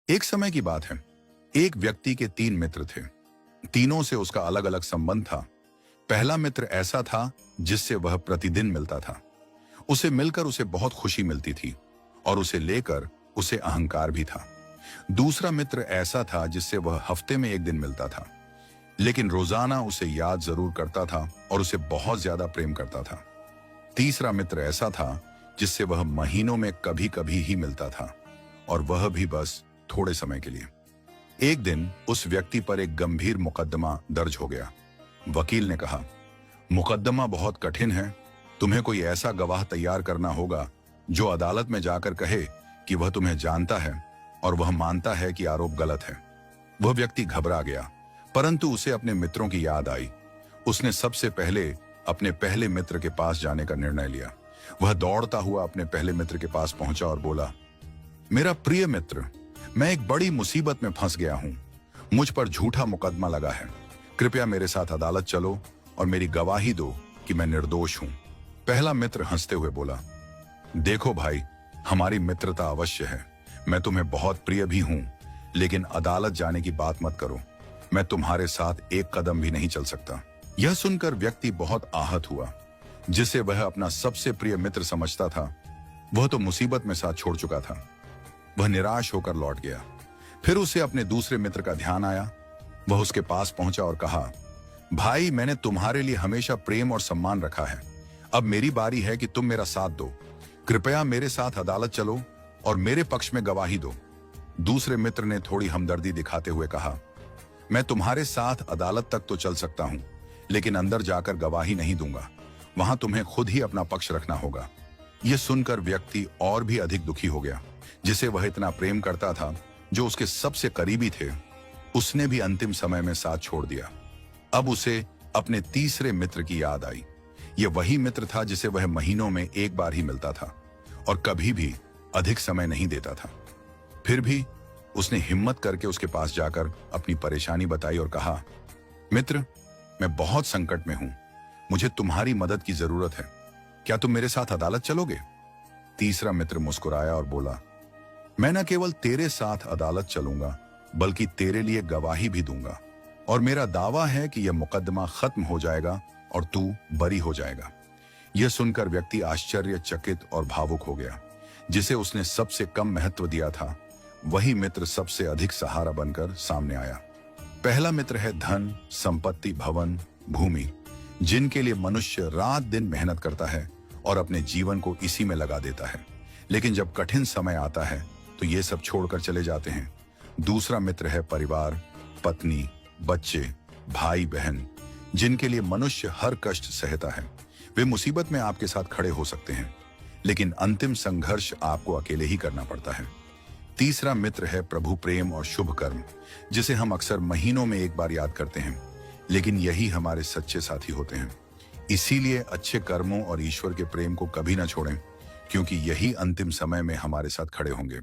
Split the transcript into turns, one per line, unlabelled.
एक समय की बात है। एक व्यक्ति के तीन मित्र थे। तीनों से उसका अलग अलग संबंध था। पहला मित्र ऐसा था जिससे वह प्रतिदिन मिलता था। उसे मिलकर उसे बहुत खुशी मिलती थी और उसे लेकर उसे अहंकार भी था। दूसरा मित्र ऐसा था जिससे वह हफ्ते में एक दिन मिलता था, लेकिन रोजाना उसे याद जरूर करता था और उसे बहुत ज्यादा प्रेम करता था। तीसरा मित्र ऐसा था जिससे वह महीनों में कभी कभी ही मिलता था, और वह भी बस थोड़े समय के लिए। एक दिन उस व्यक्ति पर एक गंभीर मुकदमा दर्ज हो गया। वकील ने कहा, मुकदमा बहुत कठिन है। तुम्हें कोई ऐसा गवाह तैयार करना होगा जो अदालत में जाकर कहे कि वह तुम्हें जानता है और वह मानता है कि आरोप गलत है। वह व्यक्ति घबरा गया, परंतु उसे अपने मित्रों की याद आई। उसने सबसे पहले अपने पहले मित्र के पास जाने का निर्णय लिया। वह दौड़ता हुआ अपने पहले मित्र के पास पहुंचा और बोला, मेरा प्रिय मित्र, मैं एक बड़ी मुसीबत में फंस गया हूं। मुझ पर झूठा मुकदमा लगा है। कृपया मेरे साथ अदालत चलो और मेरी गवाही दो कि मैं निर्दोष हूं। पहला मित्र हंसते हुए बोला, देखो भाई, हमारी मित्रता अवश्य है। मैं तुम्हें बहुत प्रिय भी हूं, लेकिन अदालत जाने की बात मत करो। मैं तुम्हारे साथ एक कदम भी नहीं चल सकता। यह सुनकर व्यक्ति बहुत आहत हुआ। जिसे वह अपना सबसे प्रिय मित्र समझता था, वह तो मुसीबत में साथ छोड़ चुका था। वह निराश होकर लौट गया। फिर उसे अपने दूसरे मित्र का ध्यान आया। वह उसके पास पहुंचा और कहा, भाई, मैंने तुम्हारे लिए हमेशा प्रेम और सम्मान रखा है। अब मेरी बारी है कि तुम मेरा साथ दो। कृपया मेरे साथ अदालत चलो और मेरे पक्ष में गवाही दो। दूसरे मित्र ने थोड़ी हमदर्दी दिखाते हुए कहा, मैं तुम्हारे साथ अदालत तक तो चल सकता हूं, लेकिन अंदर जाकर गवाही नहीं दूंगा। वहां तुम्हें खुद ही अपना पक्ष रखना होगा। यह सुनकर व्यक्ति और भी अधिक दुखी हो गया। जिसे वह इतना प्रेम करता था, जो उसके सबसे करीबी थे, उसने भी अंतिम समय में साथ छोड़ दिया। अब उसे अपने तीसरे मित्र की याद आई। यह वही मित्र था जिसे वह महीनों में एक बार ही मिलता था और कभी भी अधिक समय नहीं देता था। फिर भी उसने हिम्मत करके उसके पास जाकर अपनी परेशानी बताई और कहा, मित्र, मैं बहुत संकट में हूं। मुझे तुम्हारी मदद की जरूरत है। क्या तुम मेरे साथ अदालत चलोगे? तीसरा मित्र मुस्कुराया और बोला, मैं न केवल तेरे साथ अदालत चलूंगा, बल्कि तेरे लिए गवाही भी दूंगा, और मेरा दावा है कि यह मुकदमा खत्म हो जाएगा और तू बरी हो जाएगा। यह सुनकर व्यक्ति आश्चर्यचकित और भावुक हो गया। जिसे उसने सबसे कम महत्व दिया था, वही मित्र सबसे अधिक सहारा बनकर सामने आया। पहला मित्र है धन, संपत्ति, भवन, भूमि, जिनके लिए मनुष्य रात दिन मेहनत करता है और अपने जीवन को इसी में लगा देता है, लेकिन जब कठिन समय आता है तो ये सब छोड़कर चले जाते हैं। दूसरा मित्र है परिवार, पत्नी, बच्चे, भाई बहन, जिनके लिए मनुष्य हर कष्ट सहता है। वे मुसीबत में आपके साथ खड़े हो सकते हैं, लेकिन अंतिम संघर्ष आपको अकेले ही करना पड़ता है। तीसरा मित्र है प्रभु प्रेम और शुभ कर्म, जिसे हम अक्सर महीनों में एक बार याद करते हैं, लेकिन यही हमारे सच्चे साथी होते हैं। इसीलिए अच्छे कर्मों और ईश्वर के प्रेम को कभी ना छोड़ें, क्योंकि यही अंतिम समय में हमारे साथ खड़े होंगे।